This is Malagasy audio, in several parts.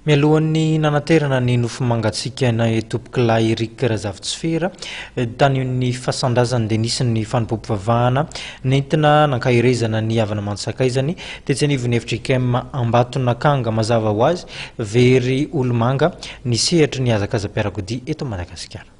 Mialohan'ny nanaterana ny nofo mangatsiaka na tompokila Eric Razavintsifera tany fahasandrazany dia nisy ny fanompom-pivavahana nentina nankahirezana ny havana Mantsakaizany tetsy anivon'ny FJKM Ambatonakanga mazava ho azy very Olomanga ny sehatry ny hazakaza-piarakodia eto Madagasikara.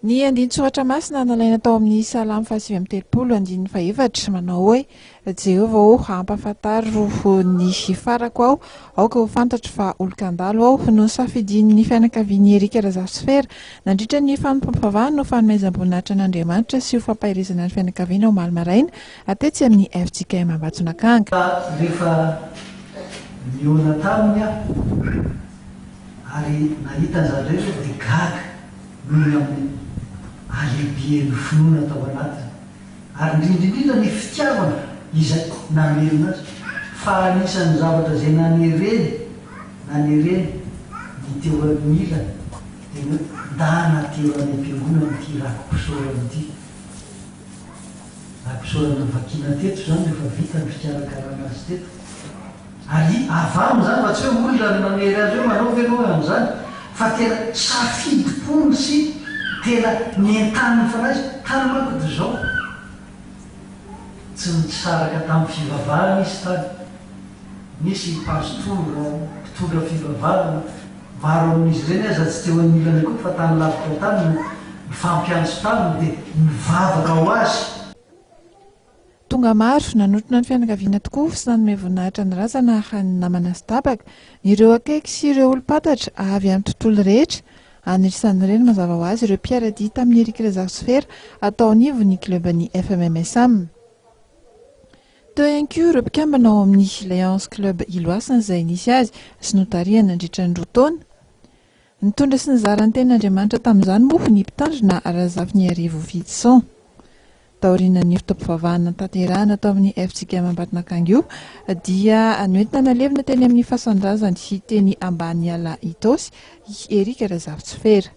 Ny andin-tsoratra masina nalaina tao amin'ny Salamy 8:30 manao hoe Jehovah hampafantaro ny farako aho aoka ho fantatro fa olon-kandalo aho no safidin'ny fianakavian'ny Eric Razavintsifera nandritra ny fanompom-pivavahana no fanomezam-boninahitra n'Andriamanitra sy ho fampahirizana ny fianakaviana ho malomaraina atetsy amin'ny FJKM Ambatonakanga. Rehefa niona taminy ary nahita zareo dia gaga noho amin'ny alehiben'ny finoana tao anatiny ary indrindrindrindra ny fitiavana izay namerina azy fa anisan'ny zavatra izay nanereny ny teo amin'ilany dia ndana teo any am-piangonana ity rakopisorana ity. Rakopisorana vakina teto zany rehefa vita ny fikarakarana azy teto ary avamy zany fa tsy hoe olona ny manery azy hoe manao veloha amin'izany fa tena safidy-pony sy tena nientaniny fanazy tany manko dia zao tsy nitsaraka tamin'ny fivavahana izy tany misy mpitondra fivavahana maro amin'izy ireny aza tsy teo anilany koa fa tany lavitra tany no mifampiantso taminy dia mivavaka ho azy. Tonga maro nanotona ny fianakaviana tokoa sy nanome voninahitra ny razana ahany namana sy tabaka ireo akaiky sy ireo olom-patatra avy amin'ny tontolo rehetra anisan'ireny mazava ho azy ireo mpiaradia tamin'ny Eric Razavintsifera atao anivon'ny klubany FMMSM. Teo ihany koa ireo mpikambana ao amin'ny Léance Club Iloasana izay nisy azy sy notariana nandritra ny roa taona. Nitondra sy nizara ny tenin'Andriamanitra tamin'izany moa ny mpitandrina Razaviniarivo Fidson. Taorian'ny fotoam-pivavahana tanterahana tao amin'ny FJKM Ambatonakanga io dia noentina nalevina teny amin'ny fahasandrazany sy teny ambany ala Itosy Eric Razavintsifera.